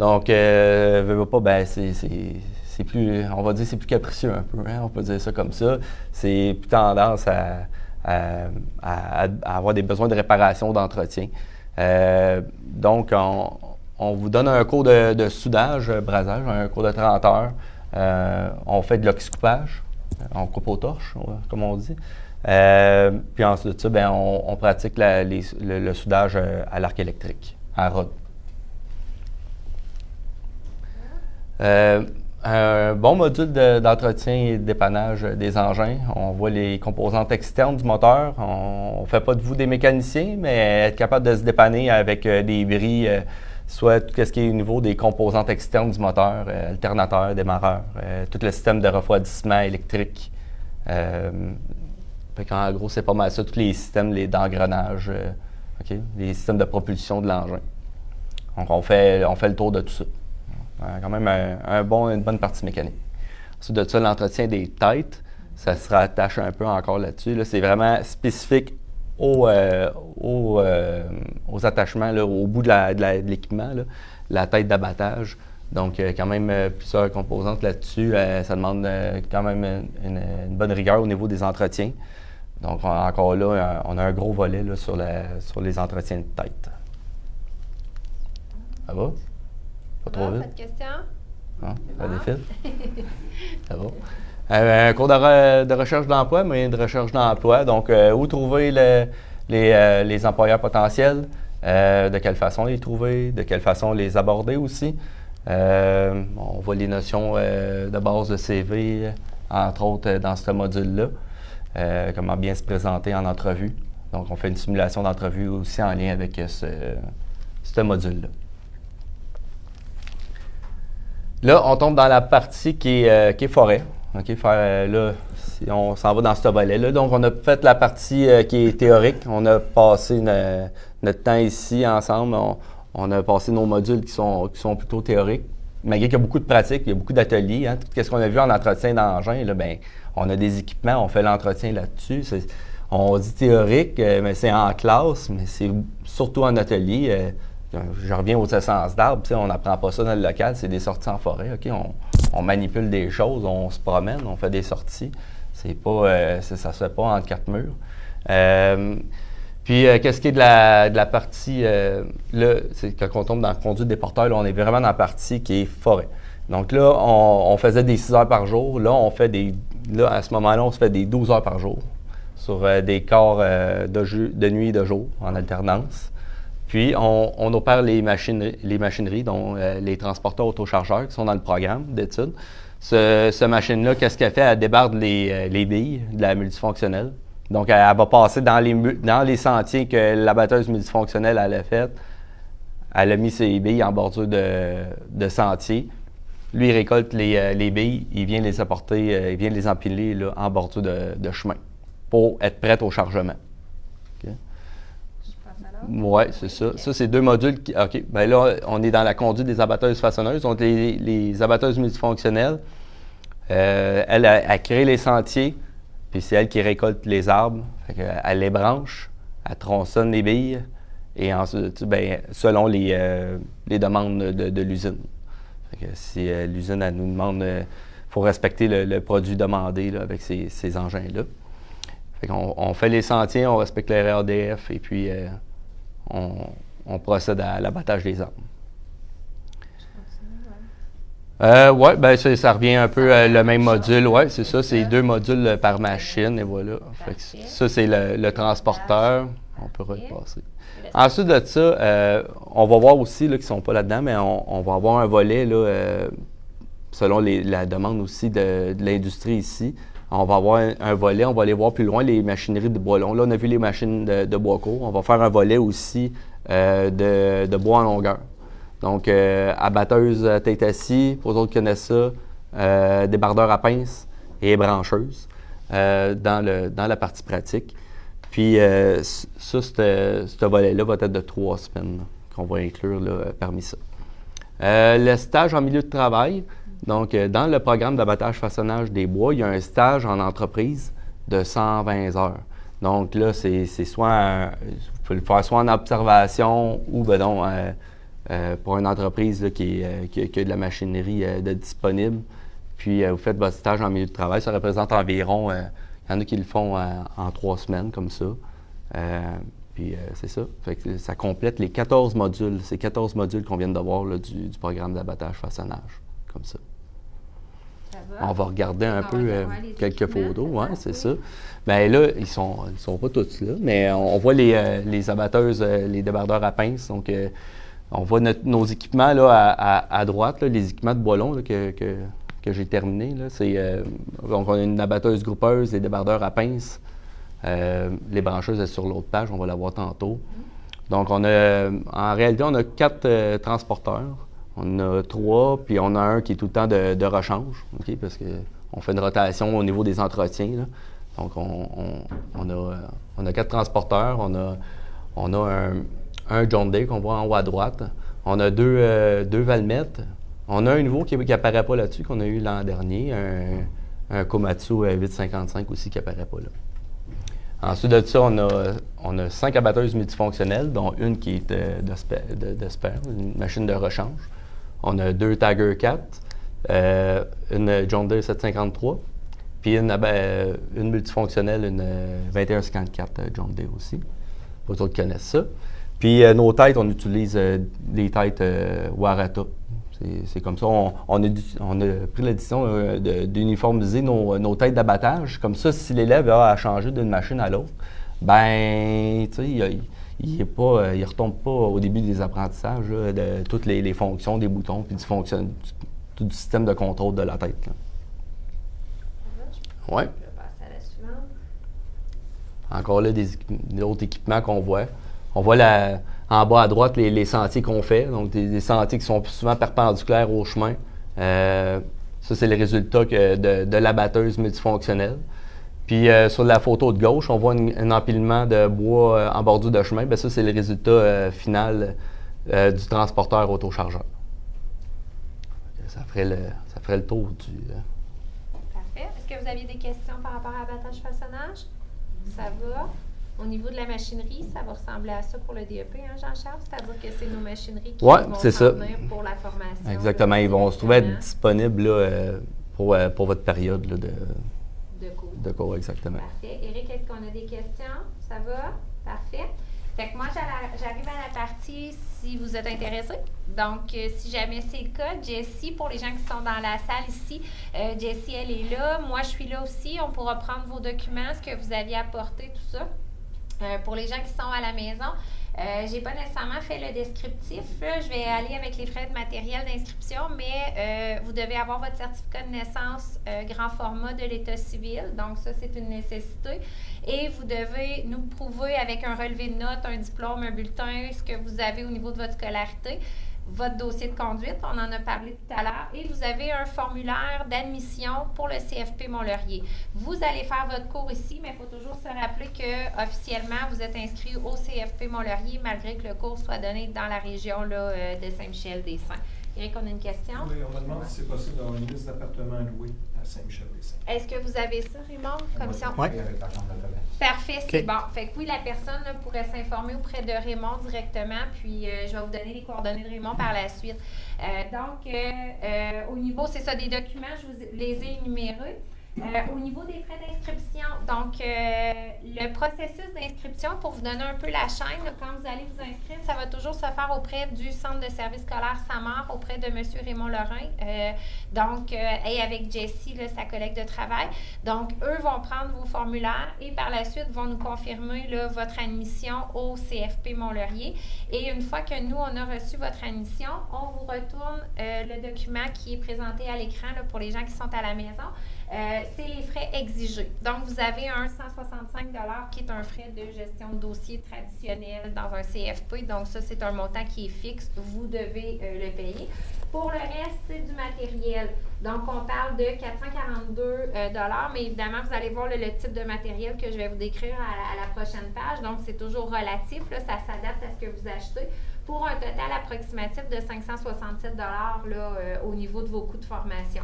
Donc, veux pas, ben, c'est plus, on va dire, c'est plus capricieux un peu. Hein, on peut dire ça comme ça. C'est plus tendance à avoir des besoins de réparation, d'entretien. Donc, on vous donne un cours de soudage, brasage, un cours de 30 heures. On fait de l'oxycoupage, on coupe aux torches, comme on dit. Puis ensuite de ça, ben, on pratique le soudage à l'arc électrique, à rod. Un bon module d'entretien et de dépannage des engins. On voit les composantes externes du moteur. On ne fait pas de vous des mécaniciens, mais être capable de se dépanner avec des bris, soit tout ce qui est au niveau des composantes externes du moteur, alternateur, démarreur, tout le système de refroidissement électrique. En gros, c'est pas mal ça, tous les systèmes d'engrenage, les systèmes de propulsion de l'engin. Donc, on fait le tour de tout ça. Quand même une bonne partie mécanique. Ensuite de ça, l'entretien des têtes, ça se rattache un peu encore là-dessus. Là, c'est vraiment spécifique aux attachements, là, au bout de l'équipement, là, la tête d'abattage. Donc, quand même plusieurs composantes là-dessus. Ça demande quand même une bonne rigueur au niveau des entretiens. Donc, encore là, on a un gros volet là, sur les entretiens de tête. Ça va? Pas trop vite? Pas de questions? Non, ça défile. Ça va. Un cours de recherche d'emploi, moyen de recherche d'emploi. Donc, où trouver les employeurs potentiels, de quelle façon les trouver, de quelle façon les aborder aussi. On voit les notions de base de CV, entre autres, dans ce module-là. Comment bien se présenter en entrevue. Donc, on fait une simulation d'entrevue aussi en lien avec ce module-là. Là, on tombe dans la partie qui est forêt. Là, si on s'en va dans ce volet-là. Donc, on a fait la partie qui est théorique. On a passé notre temps ici ensemble. On a passé nos modules qui sont plutôt théoriques. Malgré qu'il y a beaucoup de pratiques, il y a beaucoup d'ateliers. Hein. Tout ce qu'on a vu en entretien d'engin, là, ben, on a des équipements, on fait l'entretien là-dessus. On dit théorique, mais c'est en classe, mais c'est surtout en atelier. Je reviens aux essences d'arbres, on n'apprend pas ça dans le local, c'est des sorties en forêt. Okay? On manipule des choses, on se promène, on fait des sorties. C'est pas, ça se fait pas entre quatre murs. Puis, qu'est-ce qui est de la partie, là, c'est quand on tombe dans la conduite des porteurs, là, on est vraiment dans la partie qui est forêt. Donc là, on faisait des 6 heures par jour. Là, à ce moment-là, on se fait des 12 heures par jour sur des corps de nuit et de jour en alternance. Puis, on opère les machineries, dont les transporteurs autochargeurs qui sont dans le programme d'études. Cette machine-là, qu'est-ce qu'elle fait? Elle débarde les billes de la multifonctionnelle. Donc, elle va passer dans les sentiers que l'abatteuse multifonctionnelle elle a fait. Elle a mis ses billes en bordure de sentier. Lui, il récolte les billes, il vient les apporter, il vient les empiler là, en bordure de chemin pour être prête au chargement. Oui, c'est ça. Ça, c'est 2 modules. OK. Bien là, on est dans la conduite des abatteuses façonneuses. Donc, les abatteuses multifonctionnelles, elle crée les sentiers, puis c'est elle qui récolte les arbres. Fait elle les branche, elle tronçonne les billes, et ensuite, bien, selon les demandes de l'usine. Fait que si l'usine, elle nous demande, il faut respecter le produit demandé là, avec ces engins-là. Fait qu'on fait les sentiers, on respecte les RADF, et puis on procède à l'abattage des arbres. Oui, ben ça revient un peu le même module. Oui, c'est ça, c'est 2 modules par machine, et voilà. Fait que ça, c'est le transporteur. On peut repasser. Ensuite de ça, on va voir aussi, là, qui ne sont pas là-dedans, mais on va avoir un volet, là, selon la demande aussi de l'industrie ici. On va avoir un volet, on va aller voir plus loin les machineries de bois long. Là, on a vu les machines de bois court. On va faire un volet aussi de bois en longueur. Donc, abatteuse à tête assise, pour les autres qui connaissent ça, débardeur à pince et brancheuse dans la partie pratique. Puis, ça, ce volet-là va être de 3 semaines qu'on va inclure là, parmi ça. Le stage en milieu de travail. Donc, dans le programme d'abattage façonnage des bois, il y a un stage en entreprise de 120 heures. Donc là, c'est soit, vous pouvez le faire soit en observation ou pour une entreprise là, qui a de la machinerie disponible. Puis, vous faites votre stage en milieu de travail. Ça représente environ, il y en a qui le font en 3 semaines comme ça. Puis, c'est ça. Fait que ça complète les 14 modules. C'est 14 modules qu'on vient de voir là, du programme d'abattage façonnage, comme ça. On va regarder un peu quelques photos, oui, c'est ça. Bien là, ils sont pas tous là, mais on voit les abatteuses, les débardeurs à pince. Donc, On voit nos équipements là, à droite, là, les équipements de bois long là, que j'ai terminés. Donc, on a une abatteuse groupeuse, des débardeurs à pince. Les brancheuses sur l'autre page, on va la voir tantôt. Donc, en réalité, on a 4 transporteurs. On a 3, puis on a un qui est tout le temps de rechange, okay, parce qu'on fait une rotation au niveau des entretiens. Là. Donc, on a 4 transporteurs. On a un John Deere qu'on voit en haut à droite. On a 2 Valmet. On a un nouveau qui n'apparaît pas là-dessus, qu'on a eu l'an dernier, un Komatsu 855 aussi qui n'apparaît pas là. Ensuite de ça, on a 5 abatteuses multifonctionnelles, dont une qui est de Spare, une machine de rechange. On a 2 Tiger 4, une John Deere 753, puis une multifonctionnelle, une 2154 John Deere aussi. Pas d'autres qui connaissent ça. Puis nos têtes, on utilise des têtes Warata. C'est comme ça. On a pris la décision d'uniformiser nos têtes d'abattage. Comme ça, si l'élève a à changer d'une machine à l'autre, ben, tu sais, il ne retombe pas au début des apprentissages là, de toutes les fonctions des boutons puis tout du système de contrôle de la tête. Oui. Je vais passer à la suivante. Encore là, d'autres équipements qu'on voit. On voit en bas à droite les sentiers qu'on fait, donc des sentiers qui sont souvent perpendiculaires au chemin. Ça, c'est le résultat de l'abatteuse multifonctionnelle. Puis sur la photo de gauche, on voit un empilement de bois en bordure de chemin. Bien, ça, c'est le résultat final du transporteur autochargeur. Ça ferait le tour du... Parfait. Est-ce que vous aviez des questions par rapport à abattage-façonnage? Ça va. Au niveau de la machinerie, ça va ressembler à ça pour le DEP, hein, Jean-Charles? C'est-à-dire que c'est nos machineries qui vont s'en venir pour la formation. Exactement. Ils vont se trouver être disponibles là, pour votre période là, de cours. Exactement. Parfait. Éric, est-ce qu'on a des questions? Ça va? Parfait. Fait que moi, j'arrive à la partie si vous êtes intéressé. Donc, si jamais c'est le cas, Jessie, pour les gens qui sont dans la salle ici, Jessie, elle est là. Moi, je suis là aussi. On pourra prendre vos documents, ce que vous aviez apporté, tout ça. Pour les gens qui sont à la maison, j'ai pas nécessairement fait le descriptif. Là. Je vais aller avec les frais de matériel d'inscription, mais vous devez avoir votre certificat de naissance grand format de l'état civil. Donc, ça, c'est une nécessité. Et vous devez nous prouver avec un relevé de notes, un diplôme, un bulletin, ce que vous avez au niveau de votre scolarité. Votre dossier de conduite, on en a parlé tout à l'heure, et vous avez un formulaire d'admission pour le CFP Mont-Laurier. Vous allez faire votre cours ici, mais il faut toujours se rappeler que officiellement vous êtes inscrit au CFP Mont-Laurier, malgré que le cours soit donné dans la région là, de Saint-Michel-des-Saints. Éric, on a une question? Oui, on me demande si c'est possible d'avoir une liste d'appartements loués à Saint-Michel-des-Saints. Est-ce que vous avez ça, Raymond? Commission? Oui. Parfait, c'est Okay. bon. Fait que oui, la personne là, pourrait s'informer auprès de Raymond directement, puis je vais vous donner les coordonnées de Raymond par la suite. Au niveau, c'est ça, des documents, je vous les ai énumérés. Au niveau des frais d'inscription, donc le processus d'inscription, pour vous donner un peu la chaîne, là, quand vous allez vous inscrire, ça va toujours se faire auprès du Centre de service scolaire Samar, auprès de M. Raymond Lorrain, et avec Jessie, là, sa collègue de travail. Donc, eux vont prendre vos formulaires et par la suite vont nous confirmer là, votre admission au CFP Mont-Laurier. Et une fois que nous, on a reçu votre admission, on vous retourne le document qui est présenté à l'écran là, pour les gens qui sont à la maison. C'est les frais exigés. Donc, vous avez un 165 $ qui est un frais de gestion de dossier traditionnel dans un CFP. Donc, ça, c'est un montant qui est fixe. Vous devez le payer. Pour le reste, c'est du matériel. Donc, on parle de 442 $, mais évidemment, vous allez voir le type de matériel que je vais vous décrire à la prochaine page. Donc, c'est toujours relatif. Là, ça s'adapte à ce que vous achetez. Pour un total approximatif de 567 $ là, au niveau de vos coûts de formation.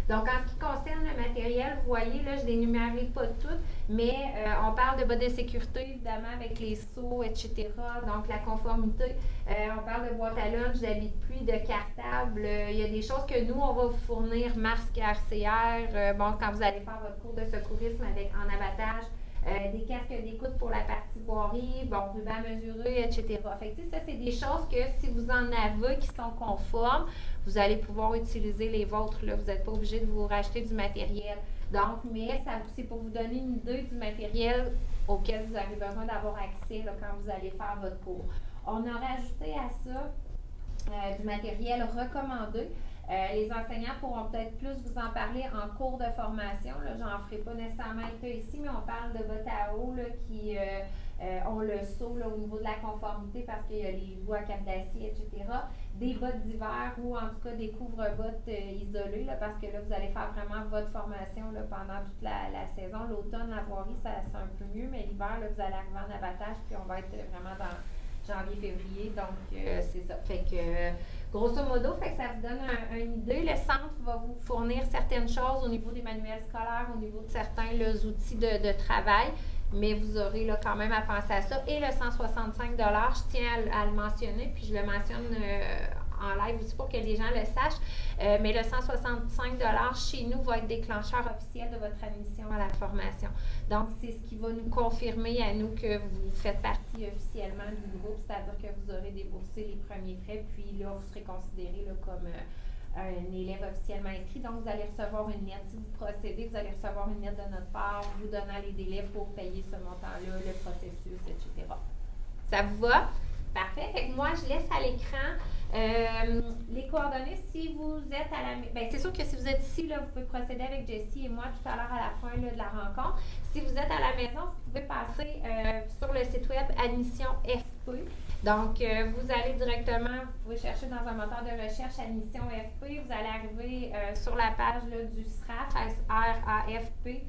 Donc, en ce qui concerne le matériel, vous voyez, là, je ne l'énumérerai pas toutes, mais on parle de bottes de sécurité, évidemment, avec les seaux, etc. Donc, la conformité. On parle de boîte à lunch, d'habits de pluie, de cartable. Il y a des choses que nous, on va vous fournir, masque RCR, quand vous allez faire votre cours de secourisme en abattage. Des casques d'écoute pour la partie voirie, ruban mesuré, etc. Fait que, ça, c'est des choses que si vous en avez qui sont conformes, vous allez pouvoir utiliser les vôtres. Là. Vous n'êtes pas obligé de vous racheter du matériel. Donc, mais c'est pour vous donner une idée du matériel auquel vous avez besoin d'avoir accès là, quand vous allez faire votre cours. On a rajouté à ça du matériel recommandé. Les enseignants pourront peut-être plus vous en parler en cours de formation. J'en ferai pas nécessairement état ici, mais on parle de bottes à eau là, qui ont le saut là, au niveau de la conformité parce qu'il y a les bouts à cap d'acier, etc. Des bottes d'hiver ou en tout cas des couvre-bottes isolés là, parce que là, vous allez faire vraiment votre formation là, pendant toute la saison. L'automne, la voirie, c'est un peu mieux, mais l'hiver, là, vous allez arriver en abattage puis on va être vraiment dans janvier-février. Donc, c'est ça. Fait que, grosso modo, fait que ça vous donne une idée. Le centre va vous fournir certaines choses au niveau des manuels scolaires, au niveau de certains outils de travail, mais vous aurez là, quand même à penser à ça. Et le 165 $, je tiens à le mentionner, puis je le mentionne en live aussi pour que les gens le sachent, mais le 165 $ chez nous va être déclencheur officiel de votre admission à la formation. Donc, c'est ce qui va nous confirmer à nous que vous faites partie officiellement du groupe, c'est-à-dire que vous aurez déboursé les premiers frais, puis là, vous serez considéré là, comme un élève officiellement inscrit. Donc, vous allez recevoir une lettre. Si vous procédez, vous allez recevoir une lettre de notre part, vous donnant les délais pour payer ce montant-là, le processus, etc. Ça vous va? Parfait. Fait que moi, je laisse à l'écran les coordonnées. Si vous êtes à la maison, c'est sûr que si vous êtes ici, là, vous pouvez procéder avec Jessie et moi tout à l'heure à la fin là, de la rencontre. Si vous êtes à la maison, vous pouvez passer sur le site web Admission FP. Donc, vous allez directement, vous pouvez chercher dans un moteur de recherche Admission FP. Vous allez arriver sur la page là, du SRAF, S-R-A-F-P.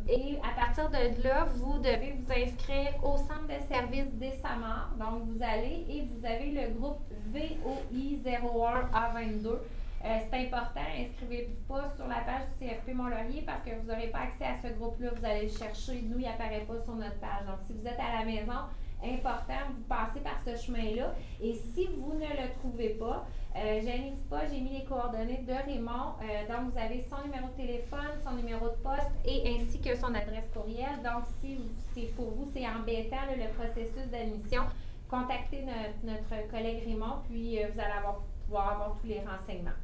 Et à partir de là, vous devez vous inscrire au centre de service des SAMAR. Donc, vous allez et vous avez le groupe VOI 01A22. C'est important, inscrivez-vous pas sur la page du CFP Mont-Laurier parce que vous n'aurez pas accès à ce groupe-là. Vous allez le chercher. Nous, il n'apparaît pas sur notre page. Donc, si vous êtes à la maison, important, vous passez par ce chemin-là. Et si vous ne le trouvez pas, gênez-vous pas, j'ai mis les coordonnées de Raymond. Donc, vous avez son numéro de téléphone, son numéro de poste et ainsi que son adresse courriel. Donc, si c'est pour vous, c'est embêtant là, le processus d'admission, contactez notre collègue Raymond, puis vous allez pouvoir avoir tous les renseignements.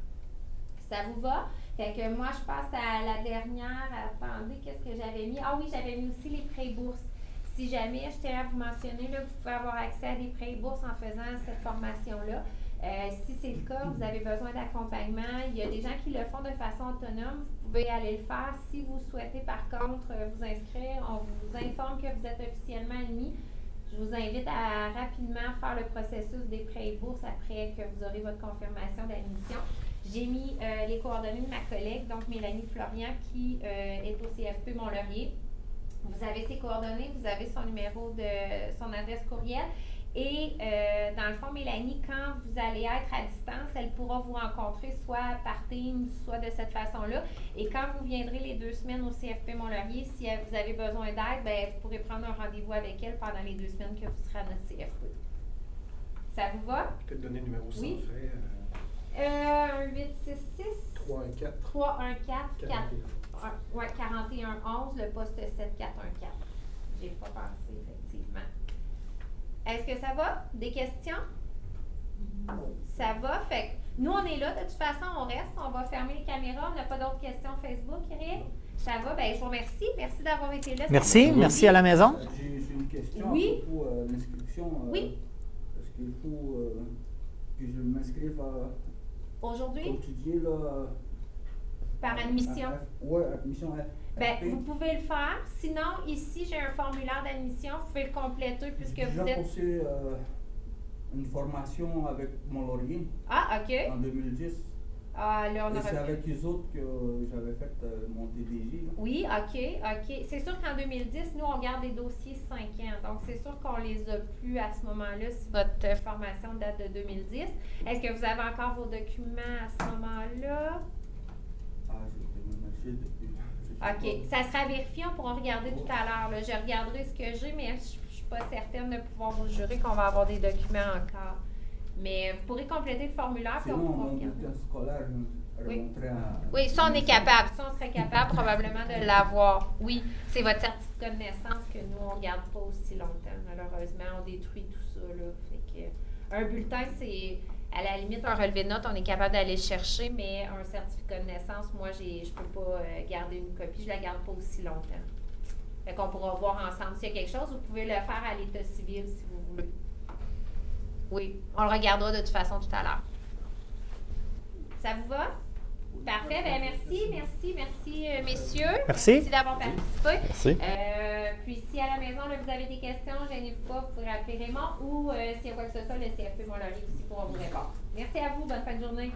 Ça vous va? Fait que moi, je passe à la dernière. Attendez, qu'est-ce que j'avais mis? Ah oui, j'avais mis aussi les prêts bourses. Si jamais, je tiens à vous mentionner, là, vous pouvez avoir accès à des prêts bourses en faisant cette formation-là. Si c'est le cas, vous avez besoin d'accompagnement. Il y a des gens qui le font de façon autonome. Vous pouvez aller le faire. Si vous souhaitez, par contre, vous inscrire, on vous informe que vous êtes officiellement admis. Je vous invite à rapidement faire le processus des prêts bourses après que vous aurez votre confirmation d'admission. J'ai mis les coordonnées de ma collègue, donc Mélanie Florian, qui est au CFP Mont-Laurier. Vous avez ses coordonnées, vous avez son numéro son adresse courriel. Et dans le fond, Mélanie, quand vous allez être à distance, elle pourra vous rencontrer soit par Teams, soit de cette façon-là. Et quand vous viendrez les 2 semaines au CFP Mont-Laurier, si vous avez besoin d'aide, vous pourrez prendre un rendez-vous avec elle pendant les 2 semaines que vous serez à notre CFP. Ça vous va? Peut-être donner le numéro sans oui. frais. 866 314 4111, le poste 7414. J'ai pas pensé, effectivement. Est-ce que ça va? Des questions? Ça va? Fait que nous, on est là. De toute façon, on reste. On va fermer les caméras. On n'a pas d'autres questions Facebook, rien? Ça va? Je vous remercie. Merci d'avoir été là. Merci à la maison. J'ai une question oui. à propos de l'inscription. Oui. Est-ce qu'il faut que je m'inscrive aujourd'hui? Comme tu dis, là. Par admission? Oui, admission. Vous pouvez le faire. Sinon, ici, j'ai un formulaire d'admission. Vous pouvez le compléter puisque vous êtes... J'ai passé une formation avec Mont-Laurier. Ah, OK. En 2010. Ah, là, on Et aurait c'est avec les autres que j'avais fait mon DDJ. Là. Oui, OK. C'est sûr qu'en 2010, nous, on garde des dossiers 5 ans. Donc, c'est sûr qu'on les a plus à ce moment-là si votre formation date de 2010. Est-ce que vous avez encore vos documents à ce moment-là? Ah, j'ai déménagé depuis. OK. Ça sera vérifié, on pourra regarder tout à l'heure. Je regarderai ce que j'ai, mais je ne suis pas certaine de pouvoir vous jurer qu'on va avoir des documents encore. Mais vous pourrez compléter le formulaire. Sinon, puis on pourra mon regarder. bulletin scolaire remonterait à... Oui, ça, on est capable. Ça, on serait capable probablement de l'avoir. Oui, c'est votre certificat de naissance que nous, on ne garde pas aussi longtemps. Malheureusement, on détruit tout ça. Là. Fait que, un bulletin, c'est... À la limite, un relevé de notes, on est capable d'aller le chercher, mais un certificat de naissance, moi, je ne peux pas garder une copie. Je ne la garde pas aussi longtemps. Fait qu'on pourra voir ensemble s'il y a quelque chose. Vous pouvez le faire à l'état civil si vous voulez. Oui, on le regardera de toute façon tout à l'heure. Ça vous va? Parfait, ben merci, messieurs. Merci. Merci d'avoir participé. Merci. Puis si à la maison, là, vous avez des questions, gênez-vous pas, vous pouvez appeler Raymond ou s'il y a quoi que ce soit, le CFP Mont-Laurier aussi pourra vous répondre. Merci à vous, bonne fin de journée.